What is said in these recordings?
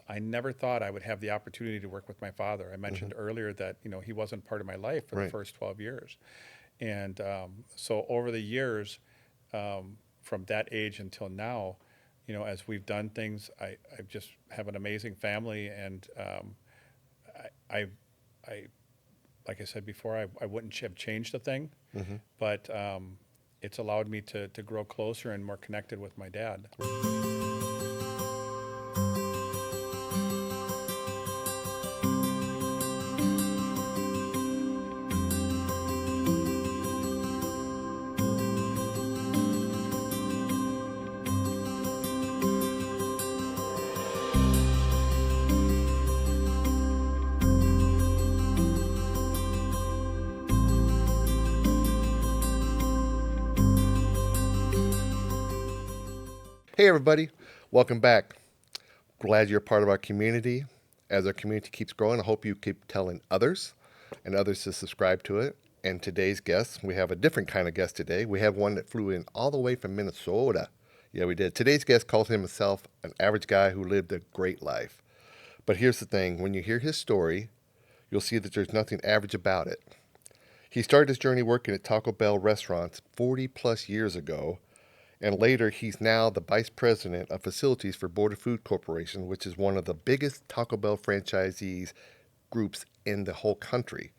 I never thought I would have the opportunity to work with my father. I Hmm. mentioned earlier that, he wasn't part of my life for the Right. first 12 years. And so over the years, from that age until now, as we've done things, I just have an amazing family. And I, I, like I said before, I wouldn't have changed a thing, Hmm. but it's allowed me to grow closer and more connected with my dad. Hey, everybody. Welcome back. Glad you're part of our community. As our community keeps growing, I hope you keep telling others and others to subscribe to it. And today's guest, we have a different kind of guest today. We have one that flew in all the way from Minnesota. Yeah, we did. Today's guest calls himself an average guy who lived a great life. But here's the thing, when you hear his story, you'll see that there's nothing average about it. He started his journey working at Taco Bell restaurants 40 plus years ago, and later he's now the vice president of facilities for Border Food Corporation, which is one of the biggest Taco Bell franchisees groups in the whole country.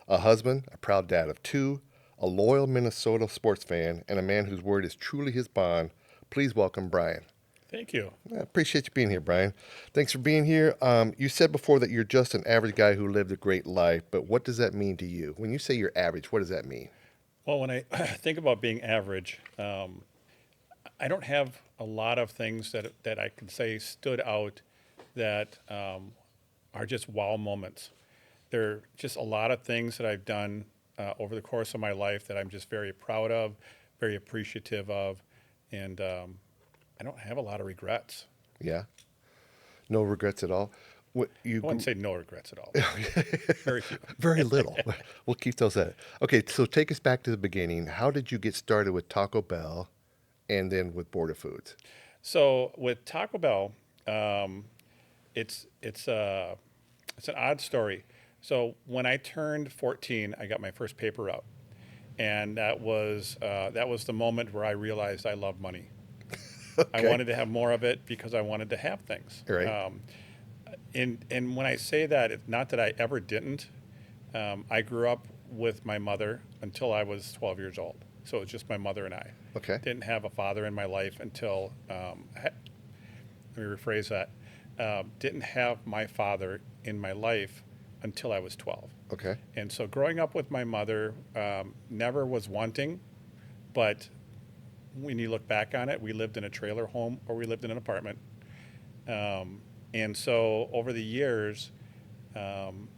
A husband, a proud dad of two, a loyal Minnesota sports fan, and a man whose word is truly his bond. Please welcome Brian. Thank you. I appreciate you being here, Brian. Thanks for being here. You said before that you're just an average guy who lived a great life, but what does that mean to you? When you say you're average, what does that mean? Well, when I think about being average, I don't have a lot of things that I can say stood out that are just wow moments. There are just a lot of things that I've done over the course of my life that I'm just very proud of, very appreciative of, and I don't have a lot of regrets. Yeah, no regrets at all. What you I wouldn't say no regrets at all. Very few. very little. We'll keep those at it. Okay, so take us back to the beginning. How did you get started with Taco Bell, and then with Border Foods? So with Taco Bell, um, it's it's an odd story. So when I turned 14, I got my first paper route, and that was the moment where I realized I love money. I Okay, wanted to have more of it because I wanted to have things. all right. And when I say that, it's not that I ever didn't. I grew up with my mother until I was 12 years old. So it was just my mother and I. Okay, Didn't have a father in my life until, let me rephrase that. Didn't have my father in my life until I was 12. okay, And so growing up with my mother, never was wanting, but when you look back on it, we lived in a trailer home or we lived in an apartment. And so over the years, um,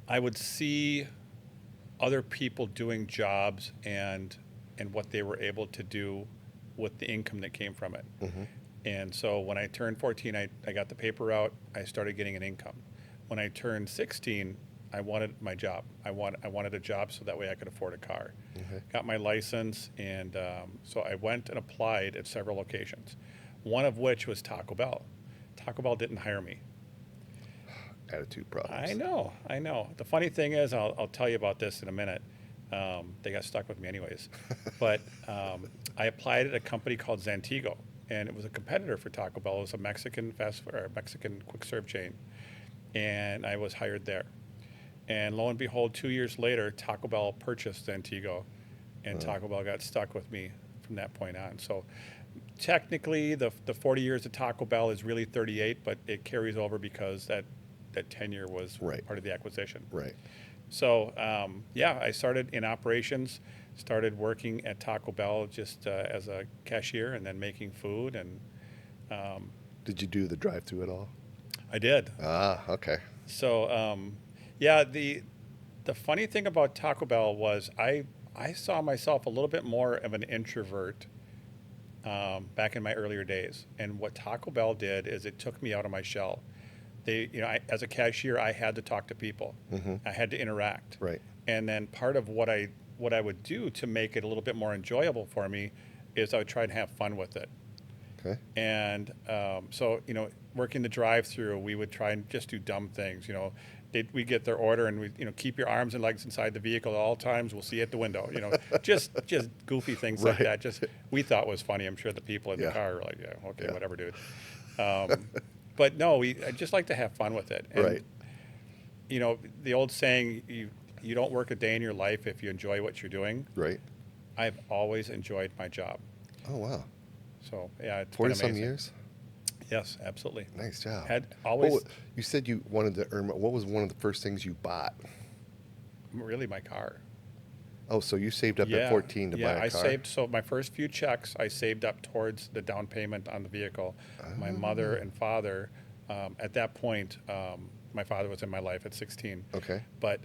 I would see other people doing jobs and what they were able to do with the income that came from it. mm-hmm. And so when I turned 14, I got the paper out. I started getting an income. When I turned 16, I wanted my job. I wanted a job so that way I could afford a car. Okay. Got my license, and so I went and applied at several locations, one of which was Taco Bell. Taco Bell didn't hire me. Attitude I problems. know, I know. The funny thing is, I'll tell you about this in a minute. They got stuck with me anyways. But I applied at a company called Zantigo, and it was a competitor for Taco Bell. It was a Mexican fast food, or Mexican quick serve chain, and I was hired there. And lo and behold, 2 years later, Taco Bell purchased Zantigo, and Uh, Taco Bell got stuck with me from that point on. So technically, the 40 years of Taco Bell is really 38, but it carries over because that tenure was right, part of the acquisition. right. So yeah, I started in operations, started working at Taco Bell just as a cashier, and then making food, and um, Did you do the drive-through at all? I did. Ah, okay. So yeah, the funny thing about Taco Bell was I saw myself a little bit more of an introvert back in my earlier days, and what Taco Bell did is it took me out of my shell. As a cashier, I had to talk to people. Mm-hmm. I had to interact. Right. And then part of what I would do to make it a little bit more enjoyable for me is I would try and have fun with it. Okay. And so, working the drive-through, we would try and just do dumb things. We get their order and we, keep your arms and legs inside the vehicle at all times. We'll see you at the window. Just goofy things like Right. that. Just we thought was funny. I'm sure the people in the Yeah. car were like, yeah, okay, Yeah. whatever, dude. But no, I just like to have fun with it. And Right. the old saying, you don't work a day in your life if you enjoy what you're doing. Right. I've always enjoyed my job. Oh wow. So yeah, it's been 40 some amazing. years. Yes, absolutely. Nice job. Had What always you said you wanted to earn. What was one of the first things you bought? really my car. Oh, so you saved up at Yeah, 14 to buy yeah. a I car? saved so my first few checks I saved up towards the down payment on the vehicle. My mother and father, at that point, my father was in my life at 16. Okay. But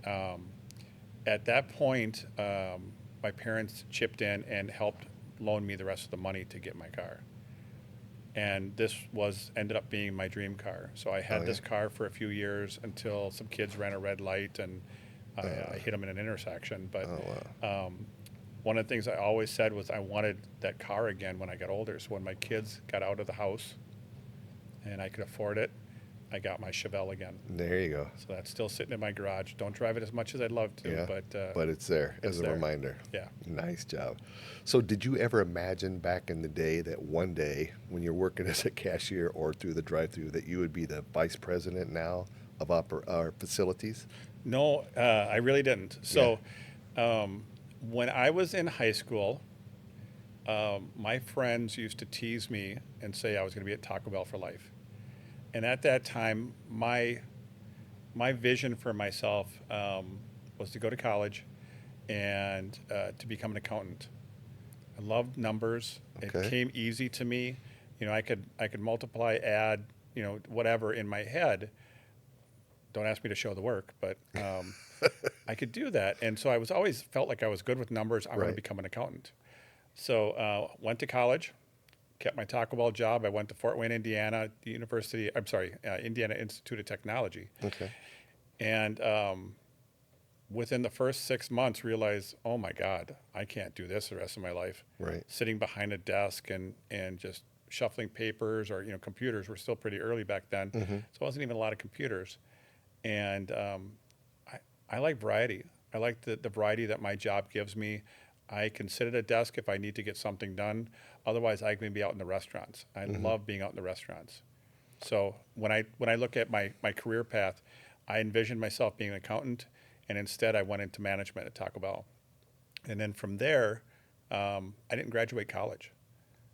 at that point, my parents chipped in and helped loan me the rest of the money to get my car. And this ended up being my dream car. So I had Oh, this yeah? car for a few years until some kids ran a red light and I hit them in an intersection. But Oh wow. one of the things I always said was I wanted that car again when I got older. So when my kids got out of the house and I could afford it, I got my Chevelle again. There you go. So that's still sitting in my garage. Don't drive it as much as I'd love to, Yeah. but It's there it's as a there. reminder. Yeah. Nice job. So, did you ever imagine back in the day that one day, when you're working as a cashier or through the drive-through, that you would be the vice president now of our facilities? No, I really didn't. So when I was in high school, my friends used to tease me and say I was going to be at Taco Bell for life. And at that time, my vision for myself was to go to college and to become an accountant. I loved numbers. It Okay. came easy to me. I could multiply, add, whatever in my head. Don't ask me to show the work, but I could do that. And so I was always felt like I was good with numbers. I want to Right. become an accountant. So went to college, kept my Taco Bell job. I went to Fort Wayne, Indiana, Indiana Institute of Technology. Okay. And within the first 6 months, realized, oh my God, I can't do this the rest of my life. Right. Sitting behind a desk and just shuffling papers or, computers were still pretty early back then. So it wasn't even a lot of computers. And I like variety. I like the variety that my job gives me. I can sit at a desk if I need to get something done. Otherwise, I can be out in the restaurants. I love being out in the restaurants. So when I look at my career path, I envisioned myself being an accountant, and instead I went into management at Taco Bell. And then from there, I didn't graduate college.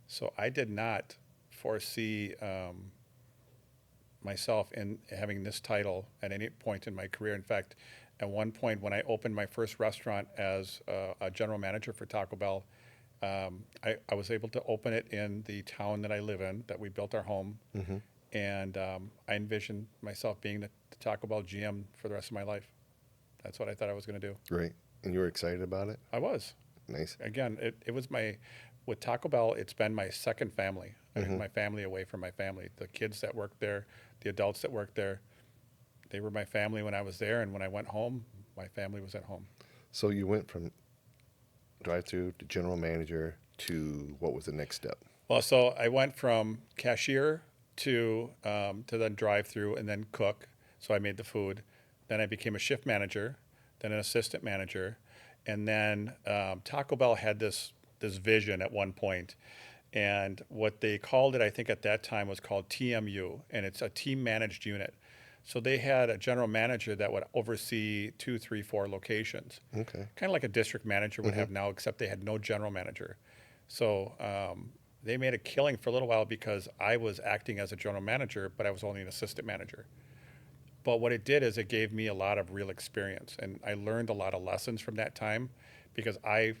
So I did not foresee myself in having this title at any point in my career. In fact, at one point when I opened my first restaurant as a general manager for Taco Bell, I was able to open it in the town that I live in, that we built our home. And I envisioned myself being the Taco Bell GM for the rest of my life. That's what I thought I was going to do. Great. And you were excited about it? I was. Nice. Again, it was with Taco Bell, it's been my second family. I took my family away from my family. The kids that worked there, the adults that worked there, they were my family when I was there. And when I went home, my family was at home. So you went from drive-through to general manager to what was the next step? Well, so I went from cashier to then drive-through and then cook. So I made the food. Then I became a shift manager, then an assistant manager, and then Taco Bell had this vision at one point, and what they called it, I think at that time, was called TMU, and it's a team managed unit. So they had a general manager that would oversee 2, 3, 4 locations, Okay. kind of like a district manager would have now, except they had no general manager. So they made a killing for a little while because I was acting as a general manager, but I was only an assistant manager. But what it did is it gave me a lot of real experience, and I learned a lot of lessons from that time because I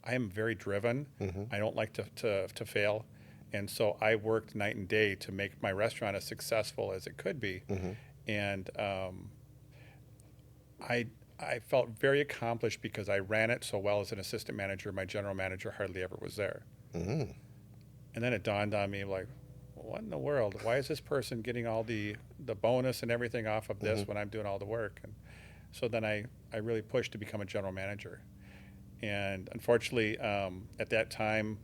am very driven. I don't like to fail, and so I worked night and day to make my restaurant as successful as it could be. And I felt very accomplished because I ran it so well as an assistant manager. My general manager hardly ever was there. And then it dawned on me, like, what in the world? Why is this person getting all the bonus and everything off of this when I'm doing all the work? And so then I really pushed to become a general manager. And unfortunately, at that time,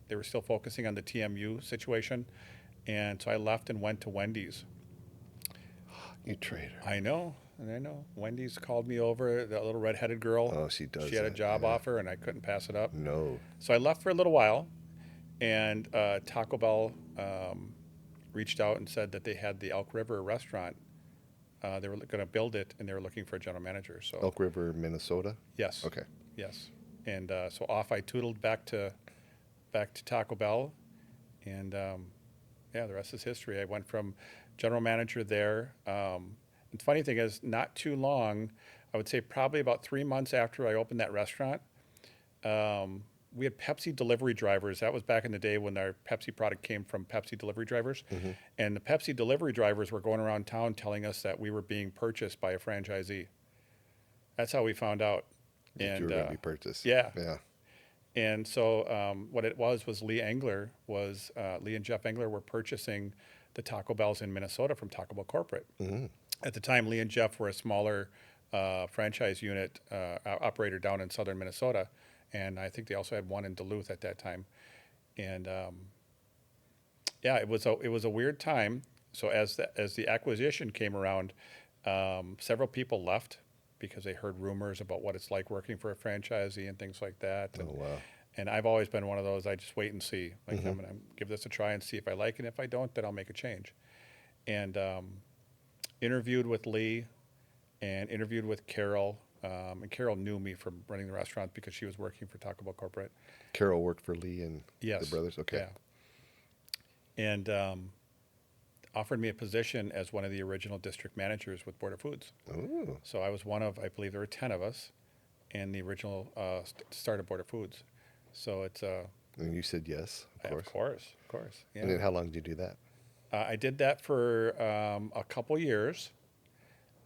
They were still focusing on the TMU situation. And so I left and went to Wendy's. You traitor. I know, and I know. Wendy's called me over, that little redheaded girl. Oh, she does She had a that. job Yeah. offer, and I couldn't pass it up. No. So I left for a little while, and Taco Bell reached out and said that they had the Elk River restaurant. They were going to build it, and they were looking for a general manager. So Elk River, Minnesota. yes, Okay. yes, and so off I tootled back to Taco Bell, and yeah, the rest is history. I went from general manager there. And the funny thing is, not too long, I would say probably about 3 months after I opened that restaurant, we had Pepsi delivery drivers. That was back in the day when our Pepsi product came from Pepsi delivery drivers. And the Pepsi delivery drivers were going around town telling us that we were being purchased by a franchisee. That's how we found out. That you And were going to be purchased. yeah, Yeah. and so what it was Lee Engler Lee and Jeff Engler were purchasing the Taco Bells in Minnesota from Taco Bell Corporate. At the time, Lee and Jeff were a smaller franchise unit operator down in southern Minnesota, and I think they also had one in Duluth at that time. And yeah, it was a weird time. So as the acquisition came around, several people left because they heard rumors about what it's like working for a franchisee and things like that. Oh, wow. And I've always been one of those. I just wait and see. Like I'm going to give this a try and see if I like it. If I don't, then I'll make a change. And interviewed with Lee, and interviewed with Carol. And Carol knew me from running the restaurant because she was working for Taco Bell Corporate. Carol worked for Lee and Yes. the brothers. Okay. Yeah. And offered me a position as one of the original district managers with Border Foods. Ooh. So I was one of, I believe there were 10 of us in the original start of Border Foods. So it's And you said yes, of course. of course. Yeah. And then how long did you do that? I did that for a couple years,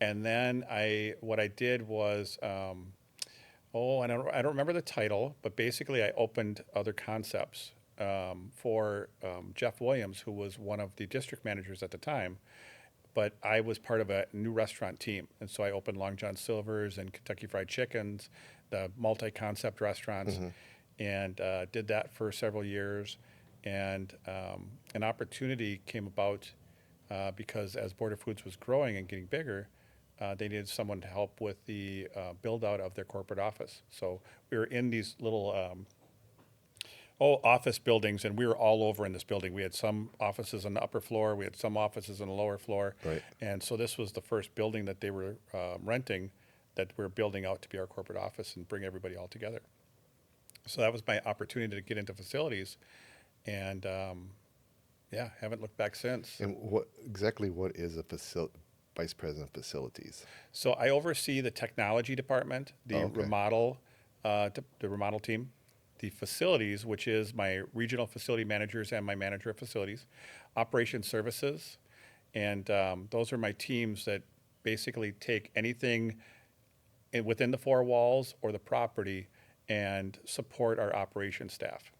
and then what I did was, I don't remember the title, but basically I opened other concepts for Jeff Williams, who was one of the district managers at the time. But I was part of a new restaurant team, and so I opened Long John Silver's and Kentucky Fried Chickens, the multi-concept restaurants, and did that for several years. And an opportunity came about because as Border Foods was growing and getting bigger, they needed someone to help with the build out of their corporate office. So we were in these little office buildings, and we were all over in this building. We had some offices on the upper floor, we had some offices on the lower floor. Right. And so this was the first building that they were renting that we're building out to be our corporate office and bring everybody all together. So that was my opportunity to get into facilities, and yeah, haven't looked back since. And what is a vice president of facilities? So I oversee the technology department, the Okay. the remodel team, the facilities, which is my regional facility managers and my manager of facilities, operations services, and those are my teams that basically take anything within the four walls or the property and support our operations staff.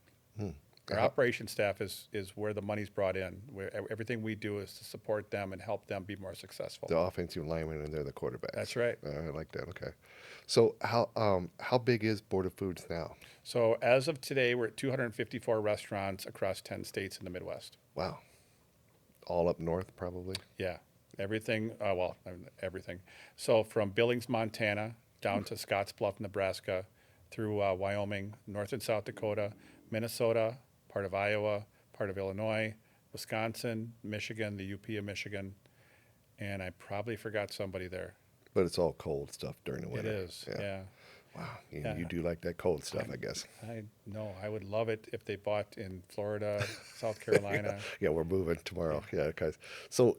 Our operations staff is where the money's brought in. Where everything we do is to support them and help them be more successful. The offensive lineman and they're the quarterbacks. That's right. I like that. Okay. So how big is Border Foods now? So as of today, we're at 254 restaurants across 10 states in the Midwest. Wow. All up north, probably. Yeah, everything. Everything. So from Billings, Montana, down to Scottsbluff, Nebraska, through Wyoming, North and South Dakota, Minnesota, part of Iowa, part of Illinois, Wisconsin, Michigan, the UP of Michigan, and I probably forgot somebody there. But it's all cold stuff during the winter. It is, yeah. Wow. Yeah. You do like that cold stuff, I guess. I know. I would love it if they bought in Florida, South Carolina. Yeah, we're moving tomorrow. Yeah, guys. So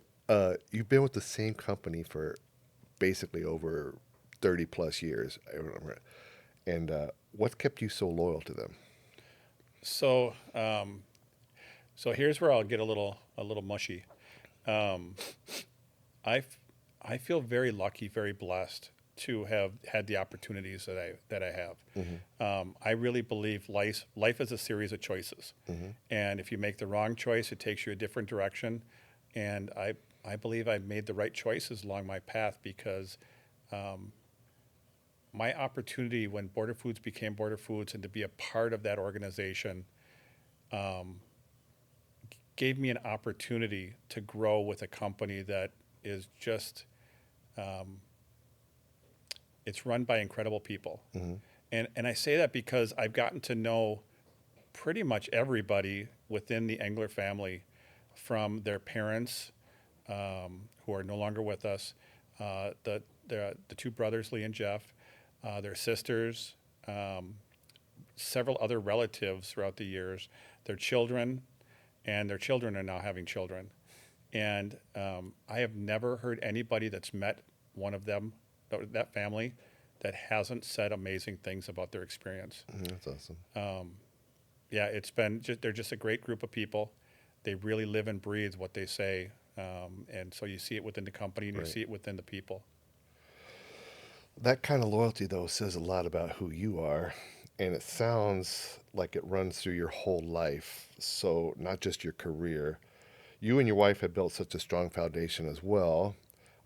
you've been with the same company for basically over 30 plus years. I remember. And what kept you so loyal to them? So, so here's where I'll get a little mushy. I feel very lucky, very blessed to have had the opportunities that I have. I really believe life is a series of choices, and if you make the wrong choice, it takes you a different direction. And I believe I made the right choices along my path because my opportunity when Border Foods became Border Foods and to be a part of that organization gave me an opportunity to grow with a company that is just, it's run by incredible people. And I say that because I've gotten to know pretty much everybody within the Engler family, from their parents, who are no longer with us, the two brothers, Lee and Jeff, their sisters, several other relatives throughout the years, their children, and their children are now having children. And I have never heard anybody that's met one of them, that family, that hasn't said amazing things about their experience. That's awesome. Yeah, it's been just, they're just a great group of people. They really live and breathe what they say. And so you see it within the company and you Right. see it within the people. That kind of loyalty, though, says a lot about who you are. And it sounds like it runs through your whole life. So, not just your career. You and your wife have built such a strong foundation as well.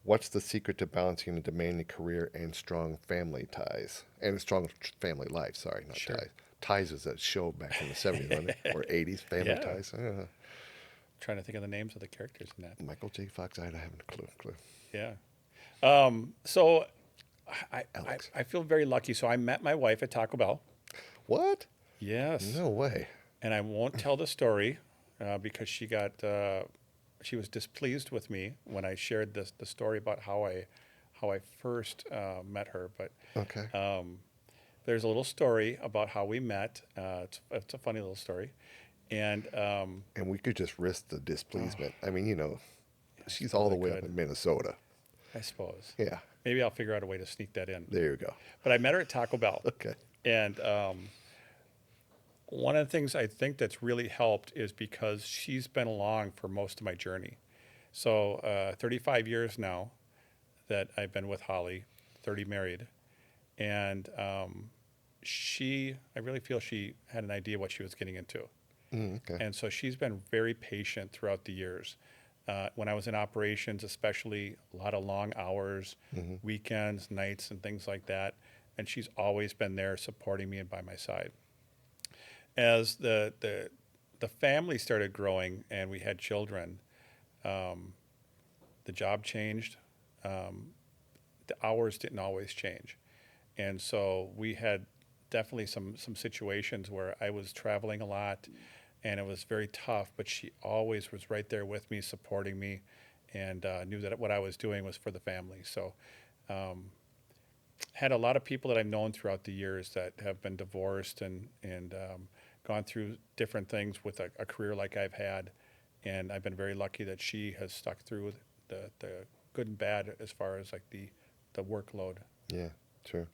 What's the secret to balancing a demanding career and strong family ties? And a strong family life, sorry, not Sure. ties. Ties was that show back in the 70s, wasn't it? Or 80s, Family Yeah. Ties. I don't know. Trying to think of the names of the characters in that. Michael J. Fox, I haven't a clue. Yeah. So Alex. I feel very lucky. So I met my wife at Taco Bell. What? Yes. No way. And I won't tell the story because she was displeased with me when I shared the story about how I first met her. But Okay. there's a little story about how we met. It's a funny little story. And And we could just risk the displeasement. I mean, she's suppose all the I way up could. in Minnesota. I suppose Yeah. maybe I'll figure out a way to sneak that in. There you go. But I met her at Taco Bell. Okay. And one of the things I think that's really helped is because she's been along for most of my journey. So 35 years now that I've been with Holly, 30 married. And I really feel she had an idea what she was getting into. Okay. And so she's been very patient throughout the years. When I was in operations, especially a lot of long hours, weekends, nights, and things like that. And she's always been there supporting me and by my side. As the family started growing and we had children, the job changed. The hours didn't always change. And so we had definitely some situations where I was traveling a lot and it was very tough, but she always was right there with me, supporting me, and knew that what I was doing was for the family. So had a lot of people that I've known throughout the years that have been divorced and gone through different things with a career like I've had, and I've been very lucky that she has stuck through the good and bad as far as like the workload. Yeah, sure.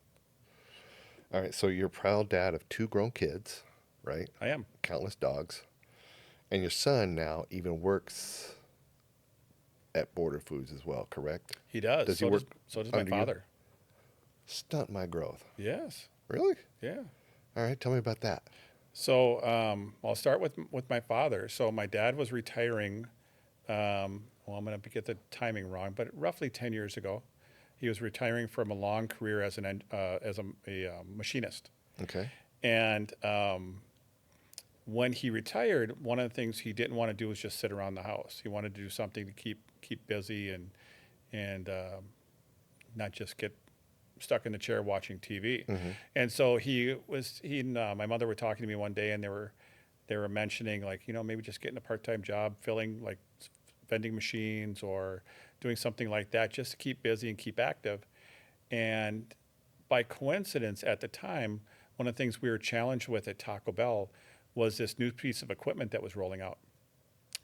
All right. So you're a proud dad of two grown kids, right? I am. Countless dogs. And your son now even works at Border Foods as well, correct? He does. Does he So work so does my under you? father. Stunt my growth. Yes. Really? Yeah. All right. Tell me about that. So I'll start with my father. So my dad was retiring. Well, I'm going to get the timing wrong, but roughly 10 years ago, he was retiring from a long career as a machinist. Okay. And when he retired, one of the things he didn't want to do was just sit around the house. He wanted to do something to keep busy and not just get stuck in the chair watching TV. And so he and my mother were talking to me one day, and they were mentioning, like, maybe just getting a part-time job filling like vending machines or doing something like that just to keep busy and keep active. And by coincidence at the time, one of the things we were challenged with at Taco Bell was this new piece of equipment that was rolling out.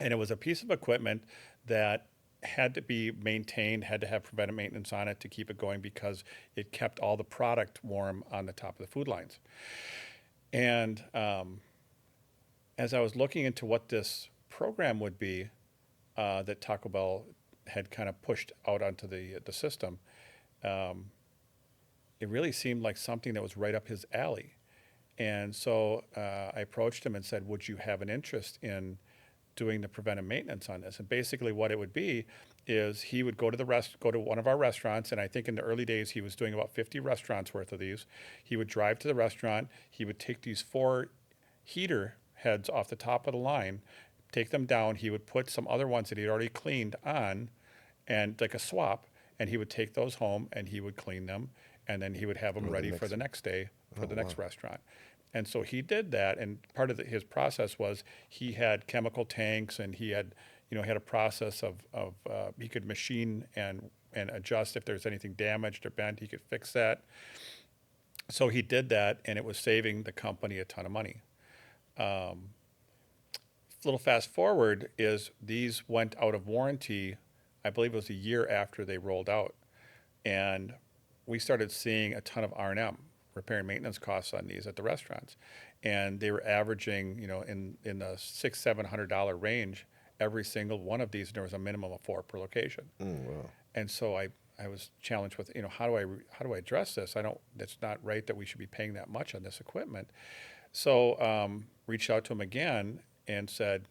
And it was a piece of equipment that had to be maintained, had to have preventive maintenance on it to keep it going because it kept all the product warm on the top of the food lines. And as I was looking into what this program would be that Taco Bell had kind of pushed out onto the system, it really seemed like something that was right up his alley. And so I approached him and said, would you have an interest in doing the preventive maintenance on this? And basically what it would be is he would go to one of our restaurants, and I think in the early days he was doing about 50 restaurants worth of these. He would drive to the restaurant, he would take these 4 heater heads off the top of the line, take them down. He would put some other ones that he'd already cleaned on, and like a swap, and he would take those home and he would clean them, and then he would have them For the ready for next- the next day for Oh, the next wow. restaurant. And so he did that, and part of his process was he had chemical tanks, and he had, had a process of he could machine and adjust if there's anything damaged or bent, he could fix that. So he did that, and it was saving the company a ton of money. Little fast forward is these went out of warranty, I believe it was a year after they rolled out. And we started seeing a ton of R&M, repair and maintenance costs on these at the restaurants. And they were averaging, in the $600-700 range every single one of these, and there was a minimum of 4 per location. Wow. And so I was challenged with, how do I address this? It's not right that we should be paying that much on this equipment. So reached out to him again and said,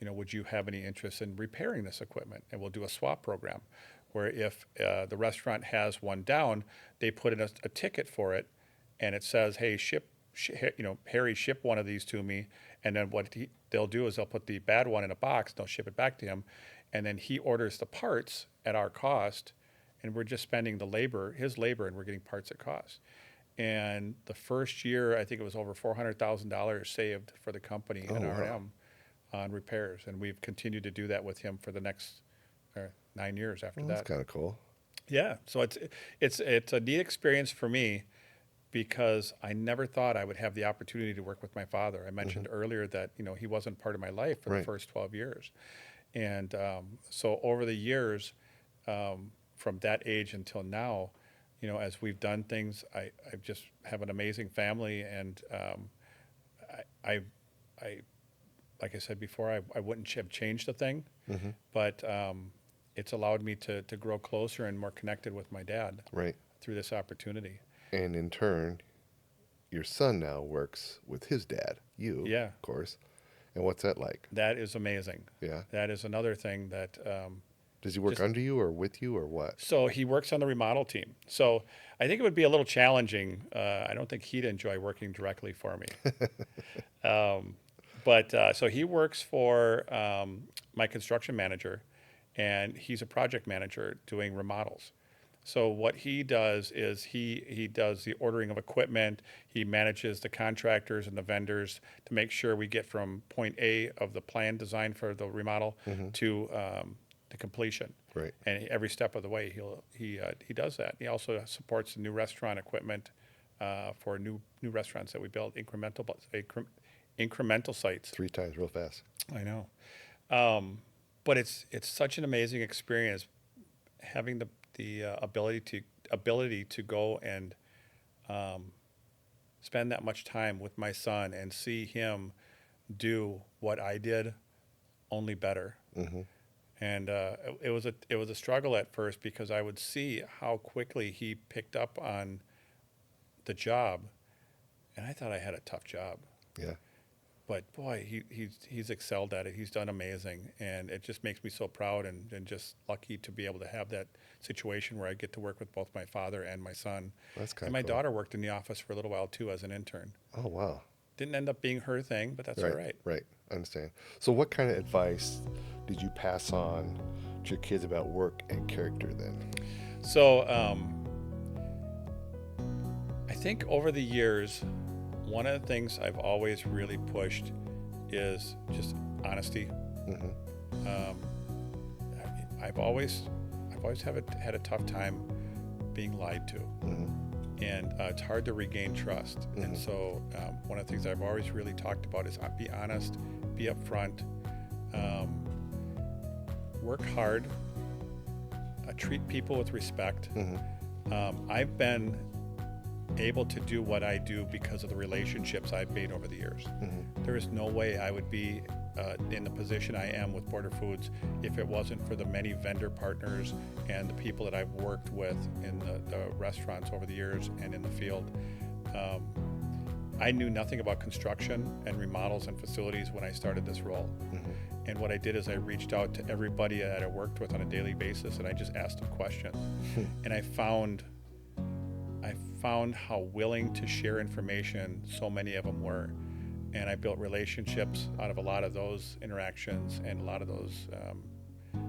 would you have any interest in repairing this equipment? And we'll do a swap program where if the restaurant has one down, they put in a ticket for it, and it says, hey, Harry, ship one of these to me. And then what they'll do is they'll put the bad one in a box, they'll ship it back to him, and then he orders the parts at our cost, and we're just spending his labor, and we're getting parts at cost. And the first year, I think it was over $400,000 saved for the company Oh, in wow. R&M on repairs, and we've continued to do that with him for the next 9 years after Well, that. that's kind of cool. Yeah, so it's a neat experience for me because I never thought I would have the opportunity to work with my father. I mentioned earlier that he wasn't part of my life for Right. the first 12 years, and so over the years, from that age until now, as we've done things, I just have an amazing family, and I like I said before, I wouldn't have changed a thing, but it's allowed me to grow closer and more connected with my dad Right. through this opportunity. And in turn, your son now works with his dad, you, Yeah. of course. And what's that like? That is amazing. Yeah. That is another thing that, Does he work just- under you or with you or what? so he works on the remodel team. So I think it would be a little challenging. I don't think he'd enjoy working directly for me. But so he works for my construction manager, and he's a project manager doing remodels. So what he does is he does the ordering of equipment. He manages the contractors and the vendors to make sure we get from point A of the plan design for the remodel to the completion. Right. And every step of the way, he does that. He also supports the new restaurant equipment for new restaurants that we build, incremental sites. 3 times real fast. I know, but it's such an amazing experience having the ability to go and spend that much time with my son and see him do what I did, only better. And it was a struggle at first because I would see how quickly he picked up on the job, and I thought I had a tough job. Yeah. But boy, he's excelled at it. He's done amazing, and it just makes me so proud and just lucky to be able to have that situation where I get to work with both my father and my son. That's kind And of my cool. daughter worked in the office for a little while too as an intern. Oh, wow. Didn't end up being her thing, but that's right. all right. Right. I understand. So what kind of advice did you pass on to your kids about work and character then? So I think over the years, one of the things I've always really pushed is just honesty. I've always had a tough time being lied to, and it's hard to regain trust. And so one of the things I've always really talked about is be honest, be upfront, work hard, treat people with respect. I've been able to do what I do because of the relationships I've made over the years. There is no way I would be in the position I am with Border Foods if it wasn't for the many vendor partners and the people that I've worked with in the restaurants over the years and in the field. I knew nothing about construction and remodels and facilities when I started this role. And what I did is I reached out to everybody that I worked with on a daily basis, and I just asked them questions. And I found how willing to share information so many of them were. and I built relationships out of a lot of those interactions and a lot of those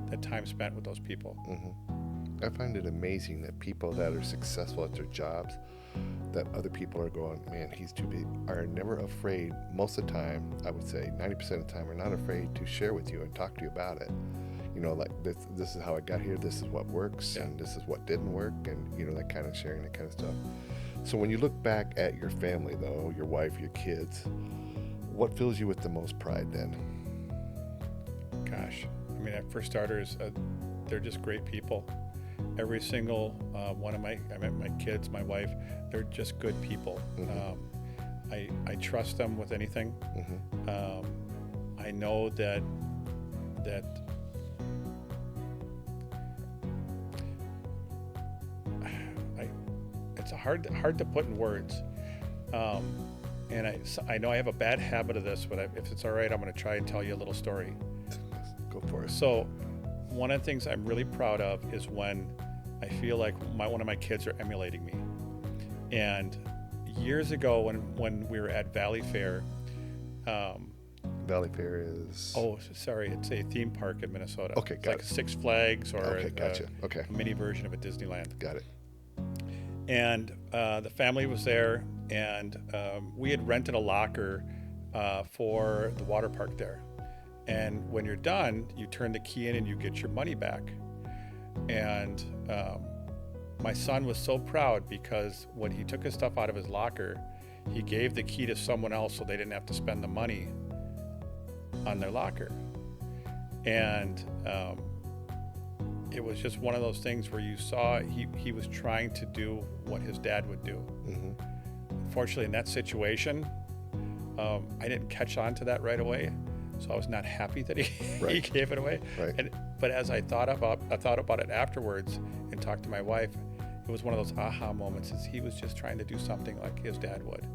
that time spent with those people. I find it amazing that people that are successful at their jobs, that other people are going, man, he's too big, are never afraid. Most of the time, I would say 90% of the time, are not afraid to share with you and talk to you about it. You know, like this is how I got here, this is what works, Yeah. and this is what didn't work, and, you know, that kind of sharing, that kind of stuff. So when you look back at your family, though, your wife, your kids, what fills you with the most pride then? Gosh, I mean, for starters, they're just great people. Every single one of my kids, my wife, they're just good people. I trust them with anything. I know that it's hard to put in words. And I know I have a bad habit of this, but if it's all right, I'm going to try and tell you a little story. Go for it. So, one of the things I'm really proud of is when I feel like one of my kids are emulating me. And years ago, when we were at Valley Fair, Valley Fair is... oh, sorry, it's a theme park in Minnesota. Okay, It's got like it. Six Flags or Okay, gotcha. Okay, a mini version of a Disneyland. got it. And the family was there, and we had rented a locker for the water park there. And when you're done, you turn the key in and you get your money back. And my son was so proud because when he took his stuff out of his locker, he gave the key to someone else so they didn't have to spend the money on their locker. And it was just one of those things where you saw he was trying to do what his dad would do. Unfortunately, in that situation, I didn't catch on to that right away, so I was not happy that he Right. he gave it away. Right. But as I thought about it afterwards and talked to my wife, it was one of those aha moments. As he was just trying to do something like his dad would.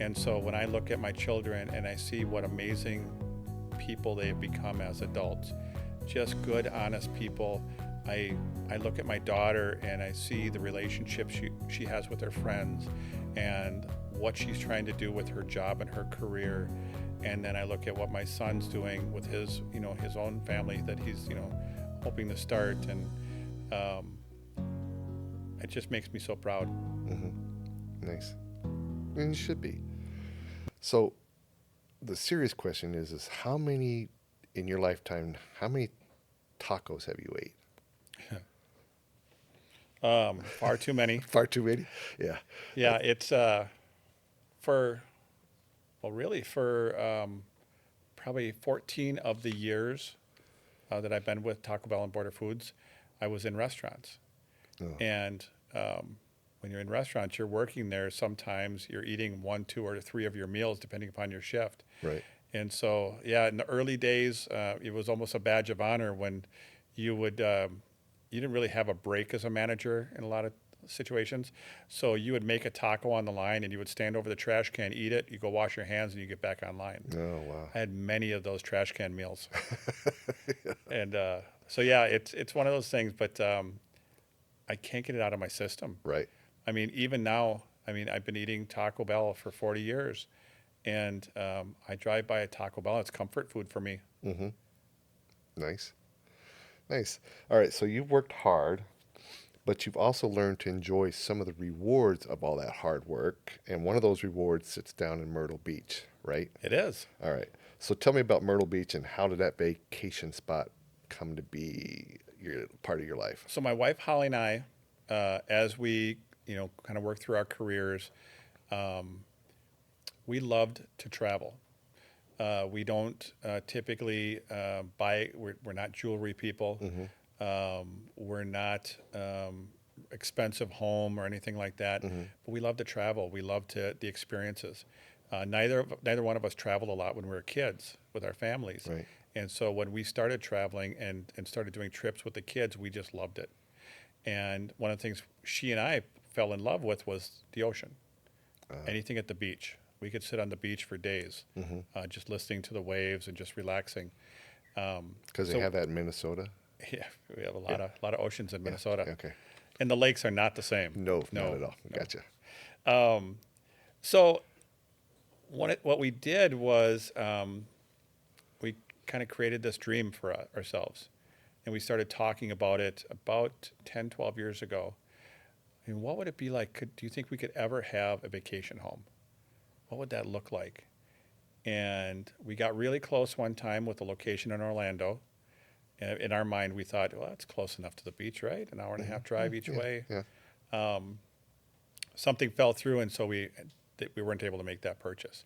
And so when I look at my children and I see what amazing people they have become as adults, just good, honest people. I look at my daughter and I see the relationship she has with her friends and what she's trying to do with her job and her career. And then I look at what my son's doing with his own family that he's, hoping to start. And it just makes me so proud. Nice. And you should be. So the serious question is how many in your lifetime, how many tacos have you ate? Far too many. Far too many? Yeah. Yeah, it's for probably 14 of the years that I've been with Taco Bell and Border Foods, I was in restaurants. Oh. And when you're in restaurants, you're working there. Sometimes you're eating 1, 2, or 3 of your meals, depending upon your shift. Right. And so, yeah, in the early days, it was almost a badge of honor when you would, you didn't really have a break as a manager in a lot of situations. So you would make a taco on the line and you would stand over the trash can, eat it, you go wash your hands, and you get back online. Oh, wow. I had many of those trash can meals. And so, yeah, it's one of those things, but I can't get it out of my system. Right. I mean, even now, I've been eating Taco Bell for 40 years, and I drive by a Taco Bell. It's comfort food for me. Nice. Nice. All right. So you've worked hard, but you've also learned to enjoy some of the rewards of all that hard work. And one of those rewards sits down in Myrtle Beach, right? It is. All right. So tell me about Myrtle Beach and how did that vacation spot come to be part of your life? So my wife Holly and I, as we kind of work through our careers, we loved to travel. We don't typically buy. We're not jewelry people. We're not expensive home or anything like that. But we love to travel. We love the experiences. Neither one of us traveled a lot when we were kids with our families. Right. And so when we started traveling and started doing trips with the kids, we just loved it. And one of the things she and I fell in love with was the ocean. Anything at the beach. We could sit on the beach for days, just listening to the waves and just relaxing. Because they have that in Minnesota? Yeah, we have a lot of oceans in Minnesota. Okay. And the lakes are not the same. No, not at all. Gotcha. So what we did was we kind of created this dream for ourselves. And we started talking about it about 10, 12 years ago. I mean, what would it be like? Do you think we could ever have a vacation home? What would that look like? And we got really close one time with a location in Orlando. And in our mind, we thought, well, that's close enough to the beach, right? An hour and a half drive each Yeah, way. yeah. Something fell through, and so we weren't able to make that purchase.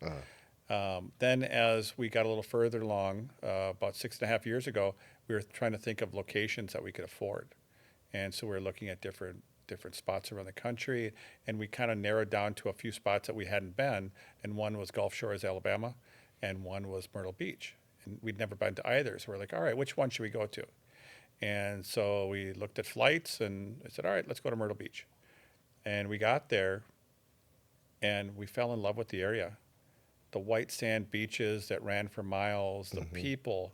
Then, as we got a little further along, about 6.5 years ago, we were trying to think of locations that we could afford, and so we were looking at different spots around the country, and we kind of narrowed down to a few spots that we hadn't been, and one was Gulf Shores, Alabama, and one was Myrtle Beach, and we'd never been to either. So we're like, all right, which one should we go to? And so we looked at flights, and I said, all right, let's go to Myrtle Beach. And we got there, and we fell in love with the area. The white sand beaches that ran for miles, the people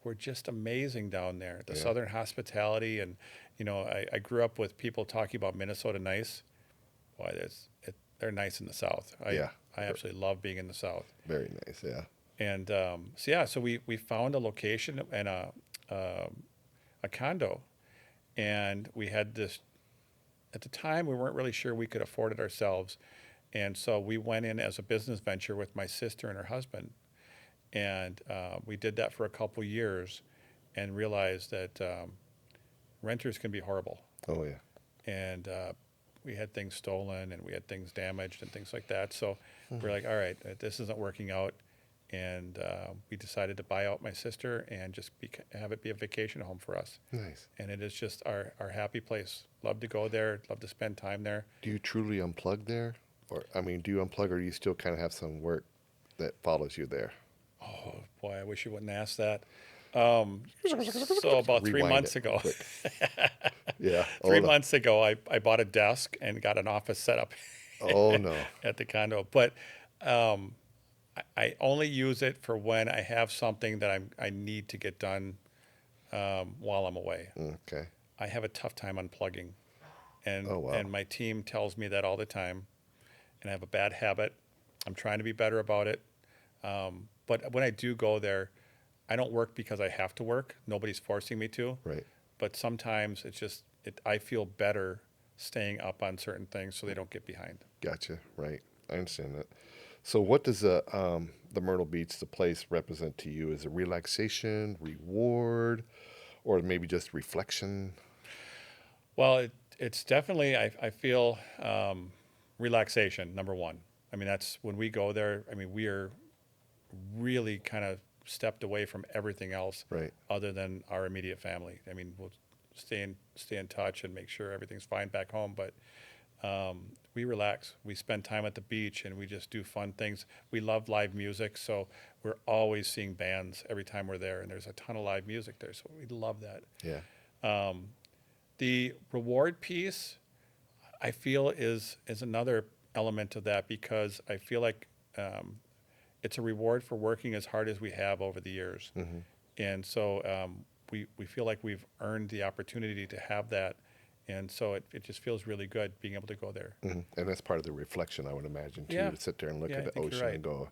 were just amazing down there. The Yeah. southern hospitality, and I grew up with people talking about Minnesota nice. Boy, they're nice in the South. Yeah. I absolutely love being in the South. Very nice. Yeah. And so we found a location and a condo, and we had this. At the time, we weren't really sure we could afford it ourselves, and so we went in as a business venture with my sister and her husband, and we did that for a couple years, and realized that renters can be horrible, Oh yeah. and we had things stolen and we had things damaged and things like that. So we're like, all right, this isn't working out, and we decided to buy out my sister and just have it be a vacation home for us. Nice. And it is just our happy place. Love to go there. Love to spend time there. Do you truly unplug there, or I mean, do you unplug, or do you still kind of have some work that follows you there? Oh boy, I wish you wouldn't ask that. So about 3 Rewind months it ago, quick. Yeah. Oh three no. months ago, I bought a desk and got an office set up Oh no. at the condo. But I only use it for when I have something that I need to get done while I'm away. Okay. I have a tough time unplugging, and Oh wow. and my team tells me that all the time, and I have a bad habit. I'm trying to be better about it, but when I do go there, I don't work because I have to work. Nobody's forcing me to, Right. but sometimes I feel better staying up on certain things so they don't get behind. Gotcha. Right. I understand that. So, what does the Myrtle Beach, the place, represent to you? Is it relaxation, reward, or maybe just reflection? Well, it's definitely, I feel relaxation, number one. I mean, that's when we go there. I mean, we are really kind of stepped away from everything else Right. other than our immediate family. I mean, we'll stay in touch and make sure everything's fine back home, but we relax. We spend time at the beach and we just do fun things. We love live music, so we're always seeing bands every time we're there, and there's a ton of live music there, so we love that. Yeah. The reward piece, I feel, is another element of that, because I feel like it's a reward for working as hard as we have over the years. And so we feel like we've earned the opportunity to have that. And so it just feels really good being able to go there. And that's part of the reflection, I would imagine, too, Yeah. to sit there and look Yeah, at I the think you're ocean right. and go,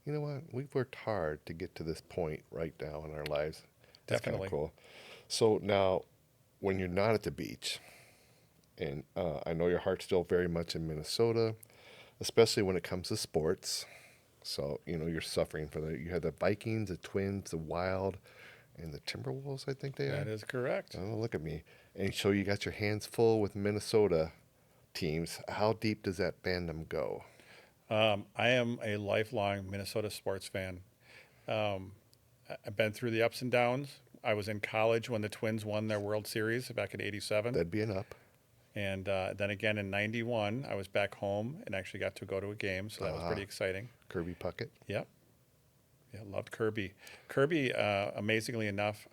you know what? We've worked hard to get to this point right now in our lives. That's kind of Definitely. cool. So now, when you're not at the beach, and I know your heart's still very much in Minnesota, especially when it comes to sports. So, you're suffering for that. You have the Vikings, the Twins, the Wild, and the Timberwolves, I think they are. That is correct. Oh, look at me. And so you got your hands full with Minnesota teams. How deep does that fandom go? I am a lifelong Minnesota sports fan. I've been through the ups and downs. I was in college when the Twins won their World Series back in '87. That'd be an up. And then again in '91, I was back home and actually got to go to a game, so that was pretty exciting. Kirby Puckett. Yep. Yeah, loved Kirby. Kirby, amazingly enough,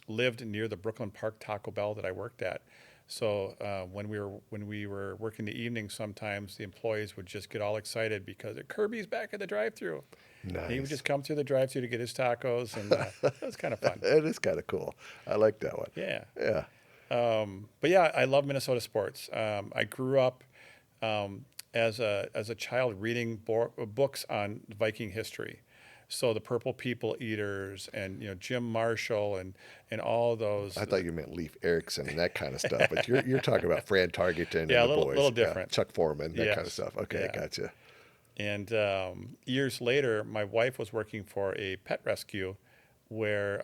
lived near the Brooklyn Park Taco Bell that I worked at. So when we were working the evening, sometimes the employees would just get all excited because Kirby's back at the drive-through. Nice. He would just come through the drive-through to get his tacos, and it was kind of fun. It is kind of cool. I like that one. Yeah. Yeah. But yeah, I love Minnesota sports. I grew up as a child reading books on Viking history. So the Purple People Eaters and Jim Marshall and all those. I thought you meant Leif Erikson and that kind of stuff, but you're talking about Fran Tarkenton Yeah, and a the little boys, yeah, different. Chuck Foreman, that kind of Yes. stuff. Okay, Yeah. gotcha. And years later, my wife was working for a pet rescue where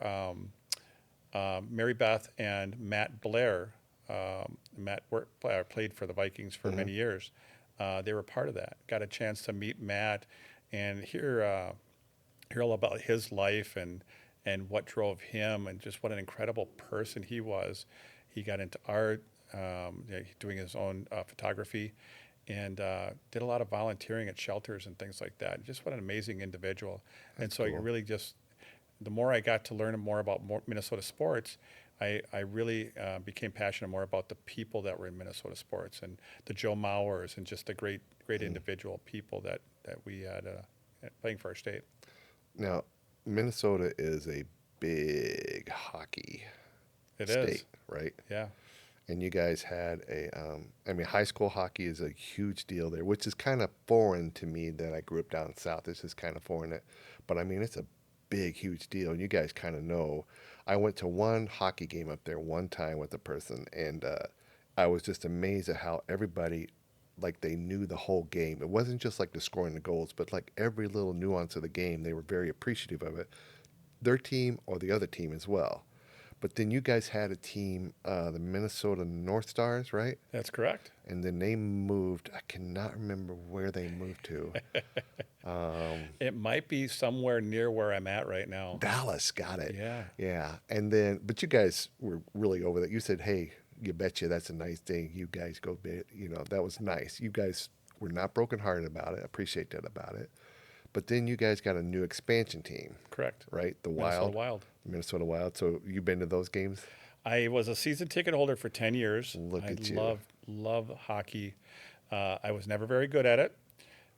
Mary Beth and Matt Blair, played for the Vikings for Hmm. many years. They were part of that. Got a chance to meet Matt and hear all about his life and what drove him and just what an incredible person he was. He got into art, doing his own photography, and did a lot of volunteering at shelters and things like that. Just what an amazing individual. And That's so it cool. really just, the more I got to learn more about Minnesota sports, I really became passionate more about the people that were in Minnesota sports and the Joe Mauers and just the great Mm. individual people that we had playing for our state. Now, Minnesota is a big hockey It is, state, right? yeah, And you guys had I mean, high school hockey is a huge deal there, which is kind of foreign to me that I grew up down south. This is kind of foreign, but I mean, it's a big, huge deal. And you guys kind of know. I went to one hockey game up there one time with a person, and I was just amazed at how everybody, like, they knew the whole game. It wasn't just like the scoring the goals, but like every little nuance of the game, they were very appreciative of it. Their team or the other team as well. But then you guys had a team, the Minnesota North Stars, right? that's correct. And then they moved. I cannot remember where they moved to. It might be somewhere near where I'm at right now. Dallas, got it. Yeah, Yeah. And then, but you guys were really over that. You said, hey, you betcha that's a nice thing. You guys go, that was nice. You guys were not brokenhearted about it. I appreciate that about it. But then you guys got a new expansion team, correct. right? The Minnesota Wild, Wild. Minnesota Wild. So you've been to those games? I was a season ticket holder for 10 years. Look I at you. love hockey. I was never very good at it.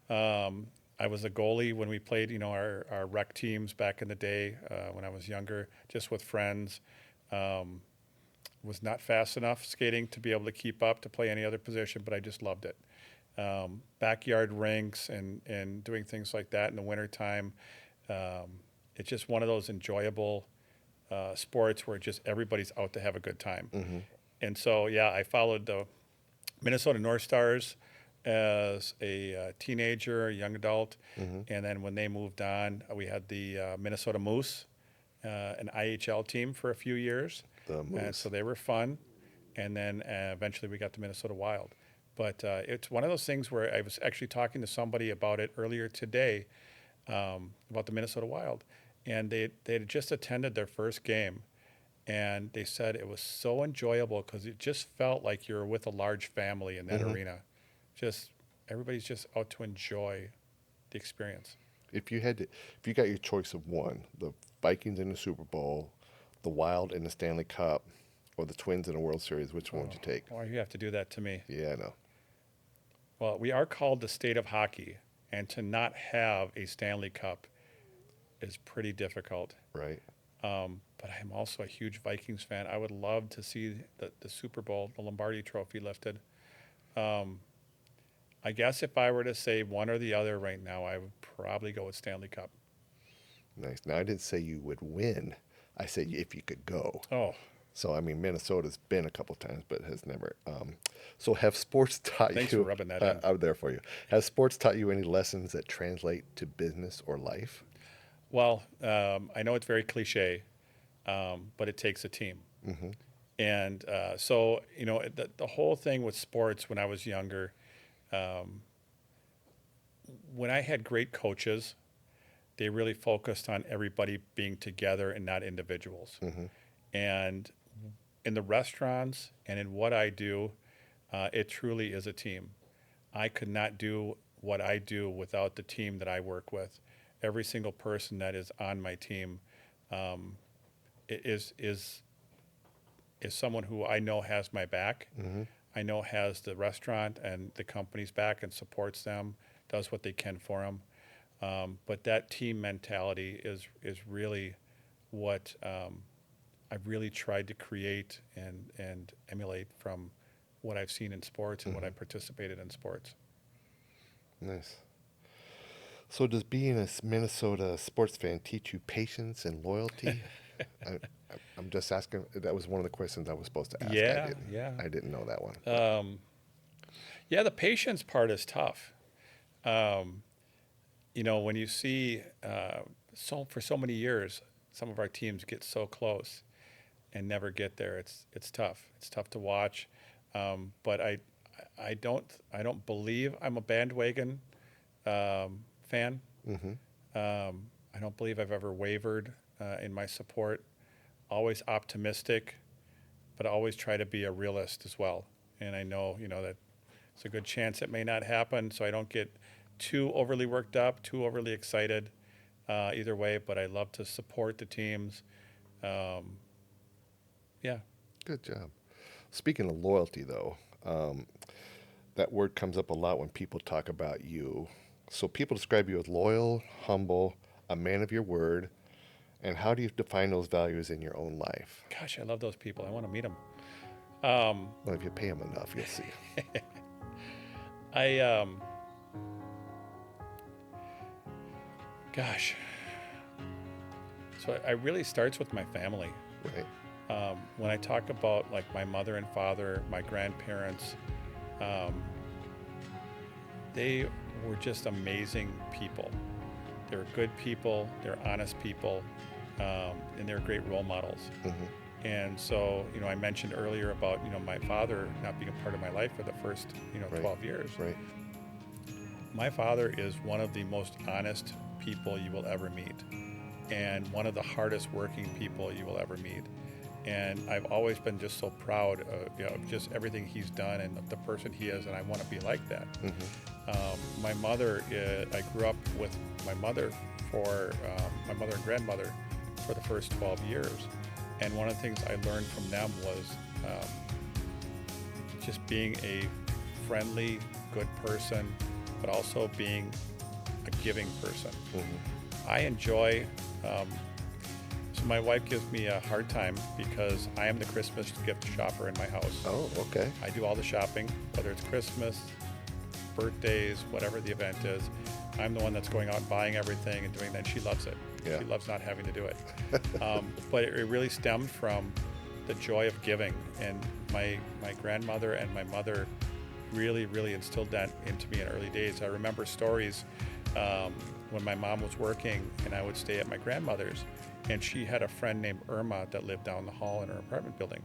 I was a goalie when we played, our rec teams back in the day when I was younger, just with friends. Was not fast enough skating to be able to keep up to play any other position, but I just loved it. Backyard rinks and doing things like that in the wintertime. It's just one of those enjoyable sports where just everybody's out to have a good time. Mm-hmm. And so, yeah, I followed the Minnesota North Stars as a teenager, a young adult. Mm-hmm. And then when they moved on, we had the Minnesota Moose, an IHL team for a few years. The And Moose. so they were fun. And then eventually we got the Minnesota Wild. But it's one of those things where I was actually talking to somebody about it earlier today, about the Minnesota Wild. And they had just attended their first game. And they said it was so enjoyable because it just felt like you were with a large family in that Mm-hmm. arena. Just everybody's just out to enjoy the experience. If you got your choice of one, the Vikings in the Super Bowl, the Wild in the Stanley Cup, or the Twins in the World Series, which one would you take? Why you have to do that to me? Yeah, I know. Well, we are called the state of hockey, and to not have a Stanley Cup is pretty difficult. Right. But I'm also a huge Vikings fan. I would love to see the Super Bowl, the Lombardi Trophy lifted. I guess if I were to say one or the other right now, I would probably go with Stanley Cup. Nice. Now, I didn't say you would win. I said if you could go. Oh, So, I mean, Minnesota's been a couple times, but has never. So, have sports taught thanks you? for rubbing that in. I'm there for you. Has sports taught you any lessons that translate to business or life? Well, I know it's very cliche, but it takes a team. Mm-hmm. And so, the whole thing with sports when I was younger, when I had great coaches, they really focused on everybody being together and not individuals. Mm-hmm. And in the restaurants and in what I do, it truly is a team. I could not do what I do without the team that I work with. Every single person that is on my team um, is someone who I know has my back. Mm-hmm. I know has the restaurant and the company's back and supports them, does what they can for them. But that team mentality is really what I've really tried to create and emulate from what I've seen in sports and what I participated in sports. Nice. So does being a Minnesota sports fan teach you patience and loyalty? I, I'm just asking. That was one of the questions I was supposed to ask. I Yeah, didn't. yeah. I didn't know that one. But Um, yeah, the patience part is tough. Um, when you see for so many years, some of our teams get so close and never get there. It's tough. It's tough to watch. But I don't believe I'm a bandwagon fan. hmm I don't believe I've ever wavered in my support. Always optimistic, but always try to be a realist as well. And I know, that it's a good chance it may not happen, so I don't get too overly worked up, too overly excited either way. But I love to support the teams. Um, yeah. Good job. Speaking of loyalty, though, that word comes up a lot when people talk about you. So people describe you as loyal, humble, a man of your word. And how do you define those values in your own life? Gosh, I love those people. I want to meet them. Um, Well, if you pay them enough, you'll see. I gosh, so I really starts with my family. Right? When I talk about like my mother and father, my grandparents, um, they were just amazing people. They were good people. They're honest people, and they're great role models. hmm And so, I mentioned earlier about my father not being a part of my life for the first Right. 12 years. Right. My father is one of the most honest people you will ever meet, and one of the hardest working people you will ever meet. And I've always been just so proud of just everything he's done and the person he is, and I want to be like that. hmm My mother, I grew up with my mother my mother and grandmother for the first 12 years. And one of the things I learned from them was just being a friendly, good person, but also being a giving person. hmm I enjoy, so my wife gives me a hard time because I am the Christmas gift shopper in my house. Oh, okay. I do all the shopping, whether it's Christmas, birthdays, whatever the event is. I'm the one that's going out and buying everything and doing that. And she loves it. Yeah. She loves not having to do it. But it really stemmed from the joy of giving. And my grandmother and my mother really, really instilled that into me in early days. I remember stories when my mom was working and I would stay at my grandmother's. And she had a friend named Irma that lived down the hall in her apartment building.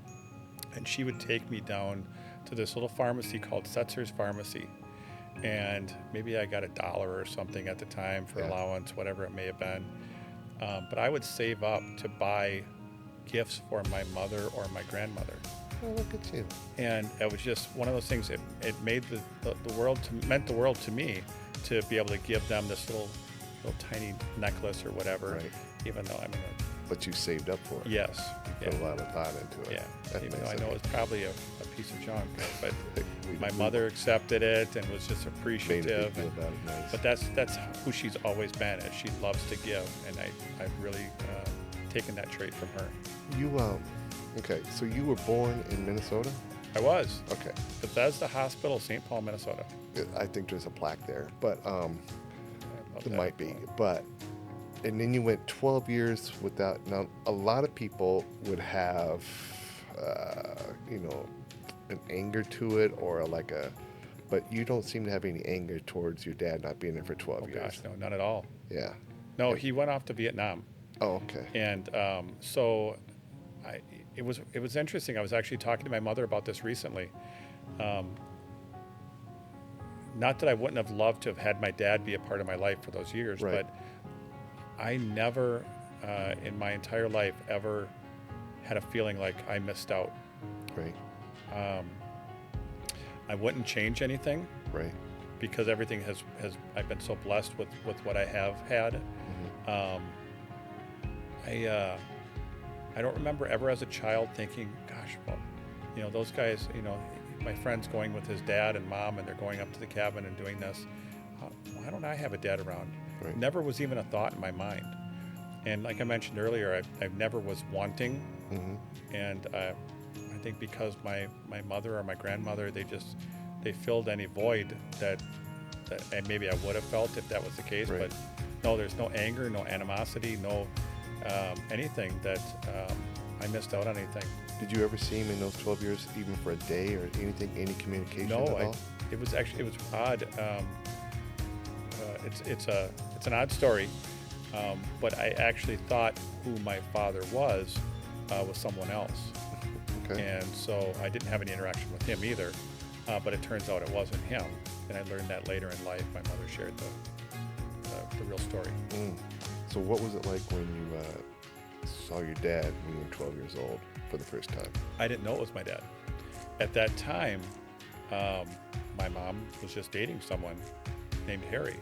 And she would take me down to this little pharmacy called Setzer's Pharmacy. And maybe I got $1 or something at the time for Yeah. allowance, whatever it may have been. But I would save up to buy gifts for my mother or my grandmother. Oh, look at you. And it was just one of those things. It made the world meant the world to me to be able to give them this little tiny necklace or whatever. Right. Even though But you saved up for it. yes, Put a lot of thought into it. yeah. That's Even nice though I of know you. it's probably a piece of junk, but We- my we mother accepted it and was just made a big appreciative. deal about it. Nice. But that's who she's always been, is she loves to give, and I've really taken that trait from her. You okay, so you were born in Minnesota? I was Okay. Bethesda Hospital, St. Paul, Minnesota. I think there's a plaque there, but I love it that. might be. But and then you went 12 years without. Now a lot of people would have, an anger to it or like a, but you don't seem to have any anger towards your dad not being there for 12 Oh years. gosh, no, not at all. Yeah. No, he went off to Vietnam, Oh, okay. and so it was interesting. I was actually talking to my mother about this recently. Not that I wouldn't have loved to have had my dad be a part of my life for those years, Right. but I never, in my entire life, ever had a feeling like I missed out. Right. I wouldn't change anything Right. because everything has I've been so blessed with what I have had. hmm Um, I don't remember ever as a child thinking, gosh, well, those guys, my friend's going with his dad and mom, and they're going up to the cabin and doing this. Why don't I have a dad around? Right. Never was even a thought in my mind. And like I mentioned earlier, I never was wanting. hmm And I think because my mother or my grandmother, they filled any void that and maybe I would have felt if that was the case. Right. But no, there's no anger, no animosity, no anything that I missed out on anything. Did you ever see him in those 12 years, even for a day or anything, any communication No, at all? it was odd. It's an odd story, but I actually thought who my father was someone else. Okay. And so I didn't have any interaction with him either, but it turns out it wasn't him. And I learned that later in life. My mother shared the real story. So what was it like when you saw your dad when you were 12 years old for the first time? I didn't know it was my dad. At that time, my mom was just dating someone named Harry.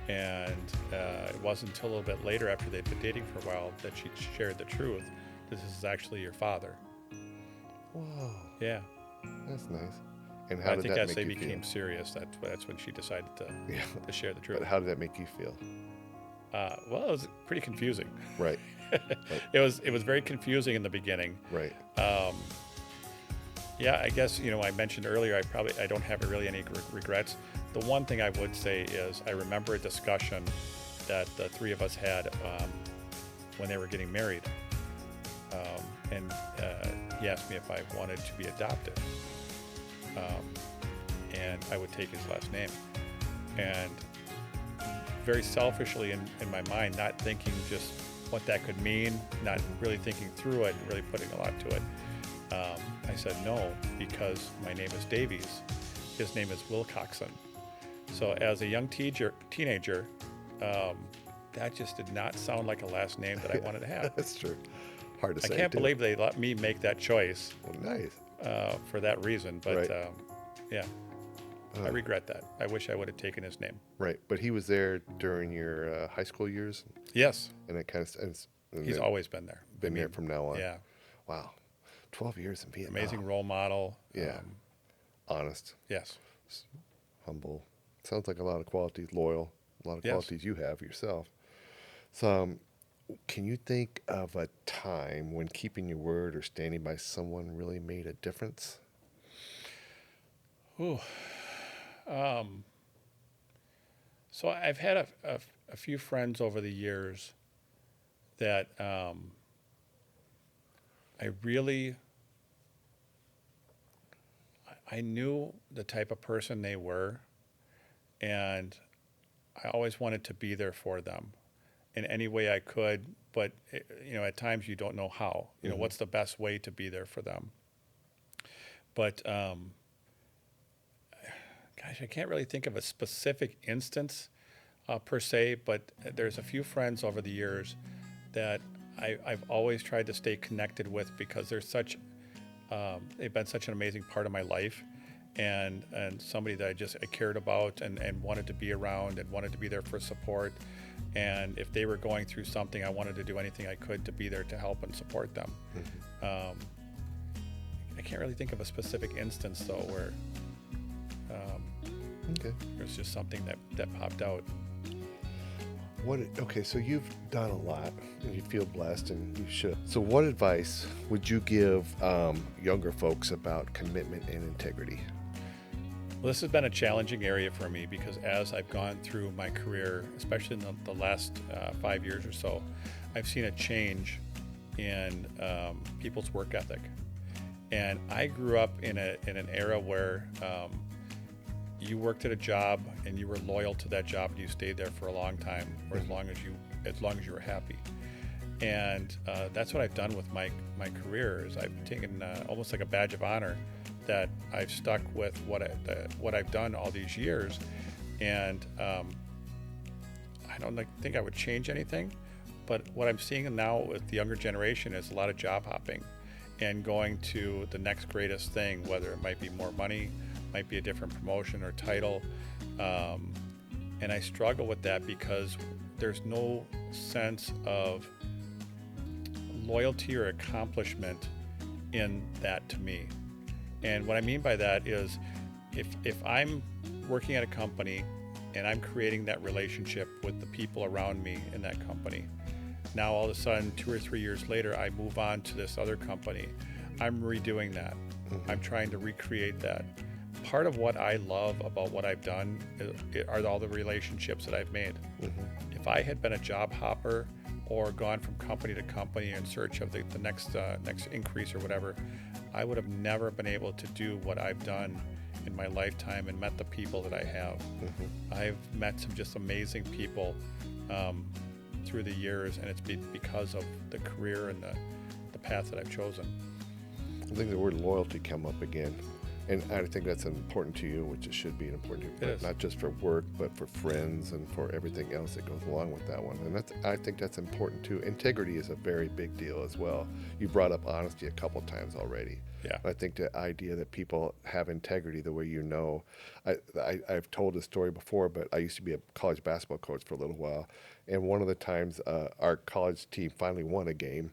And it wasn't until a little bit later, after they'd been dating for a while, that she shared the truth. This is actually your father. Whoa, Yeah. that's nice. And how I did think that as they make you became feel? serious, that's when she decided Yeah. to share the truth. But how did that make you feel? Well, it was pretty confusing. Right. It was very confusing in the beginning. Right. Yeah, I guess, I mentioned earlier, I don't have really any regrets. The one thing I would say is I remember a discussion that the three of us had when they were getting married. And he asked me if I wanted to be adopted. And I would take his last name. And very selfishly in my mind, not thinking just what that could mean, not really thinking through it and really putting a lot to it, I said no, because my name is Davies. His name is Wilcoxon. So as a young teenager, that just did not sound like a last name that I wanted to have. That's true. Hard to I say. can't too. believe they let me make that choice Well, nice. for that reason. But Right. yeah, I regret that. I wish I would have taken his name. Right. But he was there during your high school years, Yes, and it kind of and he's then always been there. been there from now on. Yeah, Wow. 12 years in Vietnam. amazing role model. Yeah. Honest, Yes. humble. Sounds like a lot of qualities, loyal, a lot of Yes. qualities you have yourself. So, can you think of a time when keeping your word or standing by someone really made a difference? Ooh. So I've had a few friends over the years that I knew the type of person they were, and I always wanted to be there for them in any way I could. But at times you don't know how. What's the best way to be there for them. But gosh, I can't really think of a specific instance per se. But there's a few friends over the years that I've always tried to stay connected with because they've been such an amazing part of my life, and somebody that I cared about and wanted to be around and wanted to be there for support. And if they were going through something, I wanted to do anything I could to be there to help and support them. I can't really think of a specific instance though where Okay. there's just something that popped out. Okay, so you've done a lot, and you feel blessed, and you should. So, what advice would you give younger folks about commitment and integrity? Well, this has been a challenging area for me because as I've gone through my career, especially in the last 5 years or so, I've seen a change in people's work ethic. And I grew up in an era where you worked at a job and you were loyal to that job and you stayed there for a long time, or as long as you were happy. And that's what I've done with my career. Is I've taken almost like a badge of honor that I've stuck with what I've done all these years. And I don't think I would change anything. But what I'm seeing now with the younger generation is a lot of job hopping and going to the next greatest thing, whether it might be more money, might be a different promotion or title. And I struggle with that because there's no sense of loyalty or accomplishment in that to me. And what I mean by that is if I'm working at a company and I'm creating that relationship with the people around me in that company, now all of a sudden 2 or 3 years later I move on to this other company, I'm redoing that. I'm trying to recreate that. part of what I love about what I've done are all the relationships that I've made. If I had been a job hopper or gone from company to company in search of the next increase or whatever, I would have never been able to do what I've done in my lifetime and met the people that I have. I've met some just amazing people through the years, and it's because of the career and the path that I've chosen. I think the word loyalty come up again. And I think that's important to you, which it should be important to you, It is. not just for work, but for friends and for everything else that goes along with that one. And I think that's important too. Integrity is a very big deal as well. You brought up honesty a couple times already. Yeah. I think the idea that people have integrity the way you know, I've told this story before, but I used to be a college basketball coach for a little while. And one of the times our college team finally won a game.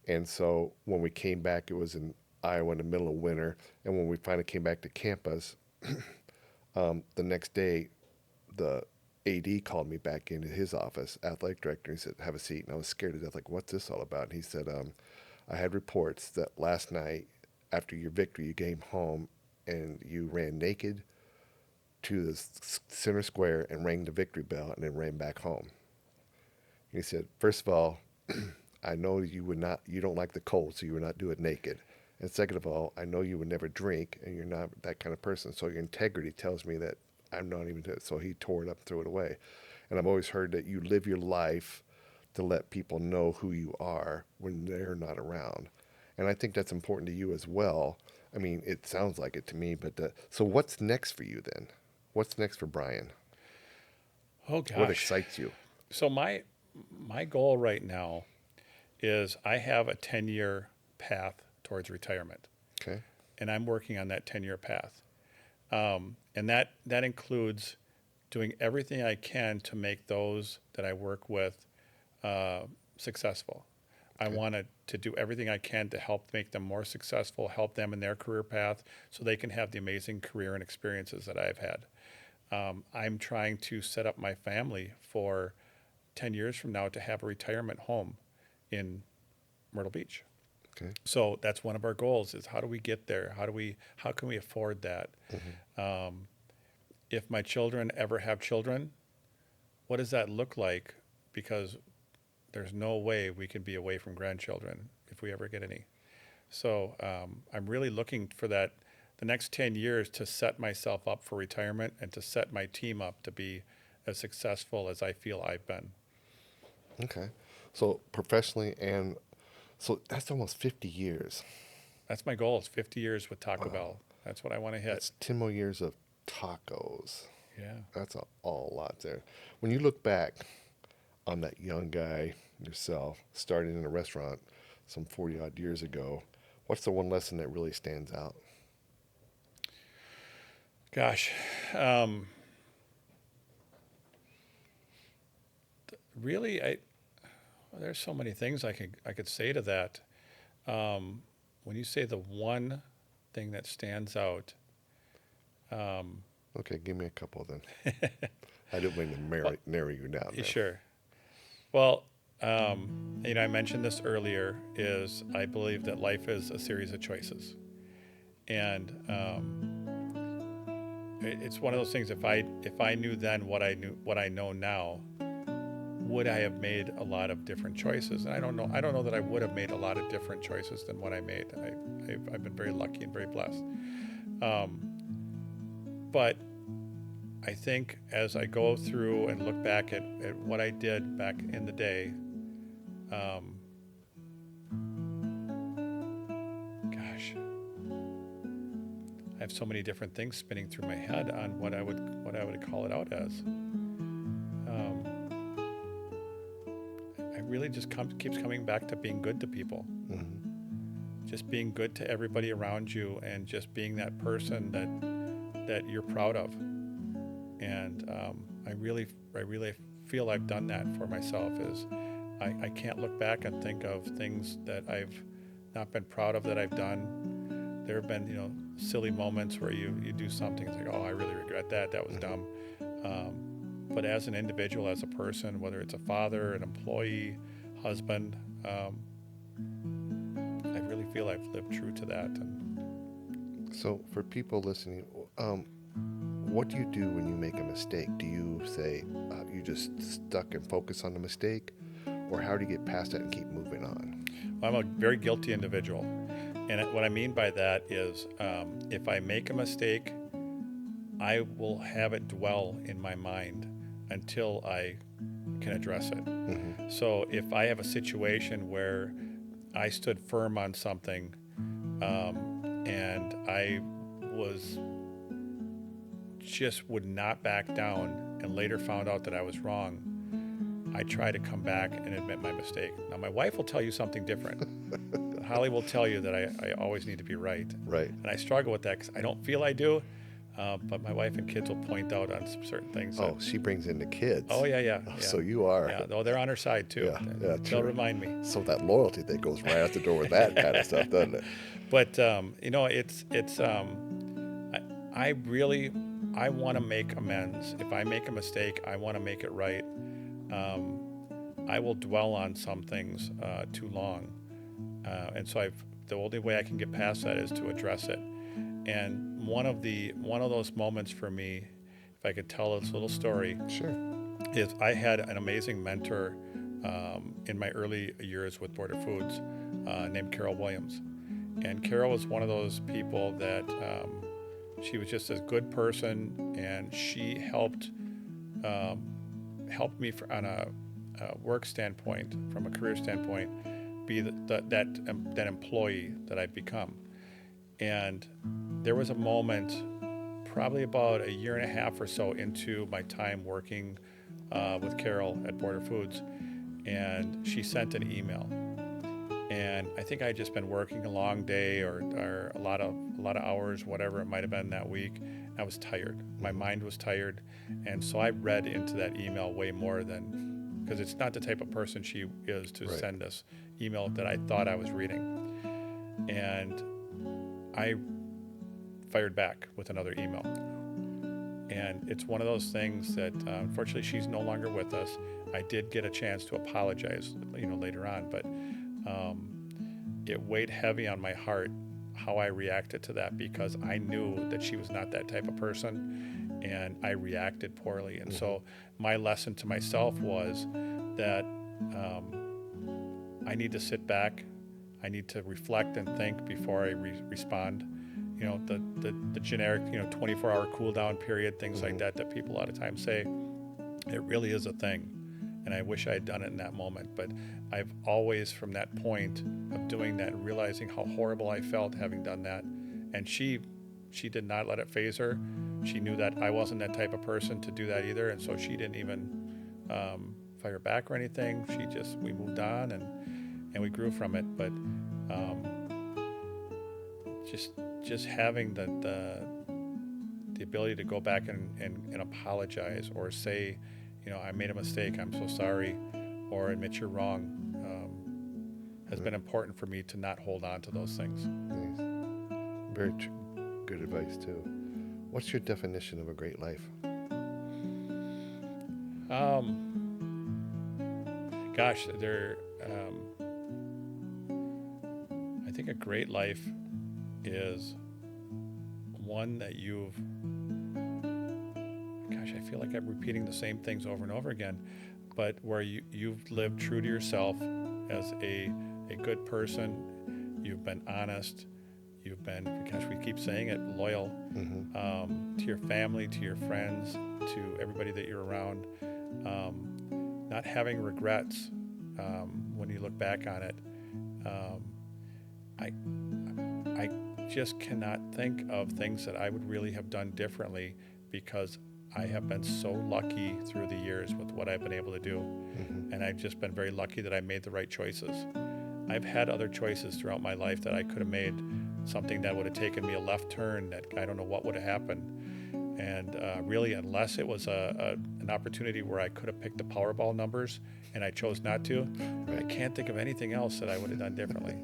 And so when we came back, it was in Iowa in the middle of winter. And when we finally came back to campus, the next day, the AD called me back into his office, athletic director, and he said, "Have a seat." And I was scared to death, like, what's this all about? And he said, I had reports that last night after your victory, you came home and you ran naked to the center square and rang the victory bell and then ran back home. And he said, first of all, I know you don't like the cold, so you would not do it naked. And second of all, I know you would never drink, and you're not that kind of person. So your integrity tells me that I'm not even. So he tore it up and threw it away. And I've always heard that you live your life to let people know who you are when they're not around. And I think that's important to you as well. I mean, it sounds like it to me. But so what's next for you then? What's next for Brian? Oh gosh. What excites you? So my goal right now is I have a 10-year path towards retirement. Okay. And I'm working on that 10-year path. And that includes doing everything I can to make those that I work with successful. I wanted to do everything I can to help make them more successful, help them in their career path so they can have the amazing career and experiences that I've had. I'm trying to set up my family for 10 years from now to have a retirement home in Myrtle Beach. Okay. So that's one of our goals is how do we get there? How can we afford that? If my children ever have children, what does that look like? Because there's no way we can be away from grandchildren if we ever get any. So I'm really looking for that, the next 10 years to set myself up for retirement and to set my team up to be as successful as I feel I've been. Okay. So professionally so that's almost 50 years. That's my goal. It's 50 years with Taco Bell. That's what I want to hit. That's 10 more years of tacos. Yeah. That's a lot there. When you look back on that young guy yourself, starting in a restaurant some 40 odd years ago, what's the one lesson that really stands out? Gosh. Really, there's so many things I could say to that. When you say the one thing that stands out, Okay, give me a couple then. I didn't mean to narrow you down there. sure. Well, I mentioned this earlier. Is I believe that life is a series of choices, and it's one of those things. If I knew then what I know now, would I have made a lot of different choices? And I don't know that I would have made a lot of different choices than what I made. I've been very lucky and very blessed. But I think as I go through and look back at what I did back in the day, gosh, I have so many different things spinning through my head on what I would call it out as. It really just keeps coming back to being good to people. Just being good to everybody around you, and just being that person that you're proud of. And I really feel I've done that for myself. Is I can't look back and think of things that I've not been proud of that I've done. There have been silly moments where you do something, it's like, oh, I really regret that. That was dumb. But as an individual, as a person, whether it's a father, an employee, husband, I really feel I've lived true to that. And So, for people listening, what do you do when you make a mistake? Do you say you just stuck and focus on the mistake, or how do you get past it and keep moving on? I'm a very guilty individual. And what I mean by that is if I make a mistake, I will have it dwell in my mind until I can address it. Mm-hmm. So if I have a situation where I stood firm on something and I was just would not back down and later found out that I was wrong, I try to come back and admit my mistake. Now, my wife will tell you something different. Holly will tell you that I always need to be right. Right. And I struggle with that because I don't feel I do. But my wife and kids will point out on some certain things. Oh, she brings in the kids. Oh, yeah, yeah. Oh, Yeah. so you are. Yeah, though they're on her side too. Yeah, yeah, They'll true. remind me. So that loyalty that goes right out the door with that kind of stuff, doesn't it? But I really I want to make amends. If I make a mistake, I want to make it right. I will dwell on some things too long, and so the only way I can get past that is to address it. And one of those moments for me, if I could tell this little story, Sure. is I had an amazing mentor in my early years with Border Foods named Carol Williams. And Carol was one of those people that she was just a good person, and she helped me on a work standpoint, from a career standpoint, be that employee that I've become. And there was a moment, probably about a year and a half or so into my time working with Carol at Border Foods, and she sent an email. And I think I had just been working a long day or a lot of hours, whatever it might have been that week. I was tired. My mind was tired, and so I read into that email way more than, because it's not the type of person she is to Right. send this email that I thought I was reading. And I fired back with another email. And it's one of those things that, unfortunately, she's no longer with us. I did get a chance to apologize, later on, but it weighed heavy on my heart how I reacted to that, because I knew that she was not that type of person, and I reacted poorly. And so my lesson to myself was that I need to sit back, I need to reflect and think before I respond. The generic 24-hour cool down period, things like that people a lot of times say, it really is a thing. And I wish I had done it in that moment. But I've always, from that point of doing that and realizing how horrible I felt having done that, and she did not let it faze her. She knew that I wasn't that type of person to do that either, and so she didn't even fire back or anything. We moved on and we grew from it. But just having the ability to go back and apologize, or say, I made a mistake, I'm so sorry, or admit you're wrong, has been important for me to not hold on to those things. Nice. Very good advice, too. What's your definition of a great life? Gosh, I think a great life is one that I feel like I'm repeating the same things over and over again, but where you've lived true to yourself as a good person. You've been honest. You've been, gosh, we keep saying it, loyal to your family, to your friends, to everybody that you're around. Not having regrets when you look back on it. I just cannot think of things that I would really have done differently, because I have been so lucky through the years with what I've been able to do. And I've just been very lucky that I made the right choices. I've had other choices throughout my life that I could have made, something that would have taken me a left turn that I don't know what would have happened. And really, unless it was an opportunity where I could have picked the Powerball numbers and I chose not to, I can't think of anything else that I would have done differently.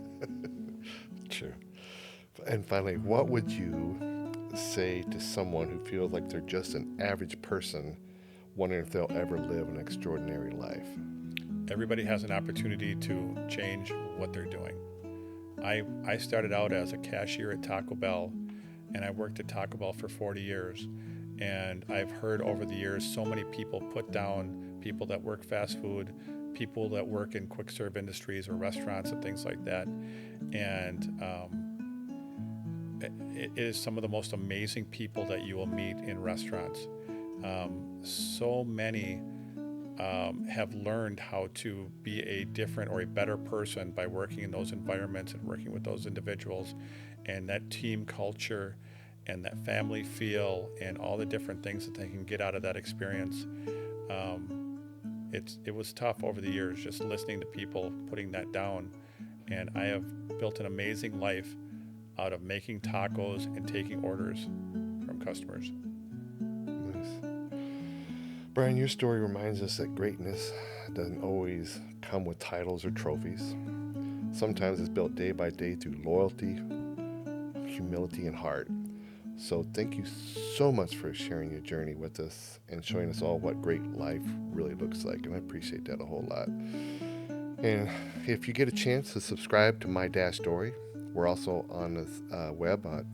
True. And finally, what would you say to someone who feels like they're just an average person, wondering if they'll ever live an extraordinary life? Everybody has an opportunity to change what they're doing. I started out as a cashier at Taco Bell, and I worked at Taco Bell for 40 years. And I've heard over the years so many people put down people that work fast food, people that work in quick serve industries or restaurants and things like that. And it is some of the most amazing people that you will meet in restaurants. So many have learned how to be a different or a better person by working in those environments and working with those individuals, and that team culture and that family feel and all the different things that they can get out of that experience. It was tough over the years just listening to people putting that down, and I have built an amazing life out of making tacos and taking orders from customers. Nice. Brian, your story reminds us that greatness doesn't always come with titles or trophies. Sometimes it's built day by day through loyalty, humility, and heart. So thank you so much for sharing your journey with us and showing us all what great life really looks like. And I appreciate that a whole lot. And if you get a chance to subscribe to My Dash Story, we're also on the web at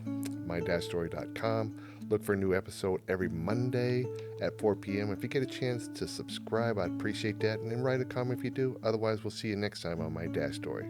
my-story.com. Look for a new episode every Monday at 4 p.m. If you get a chance to subscribe, I'd appreciate that. And then write a comment if you do. Otherwise, we'll see you next time on My Dash Story.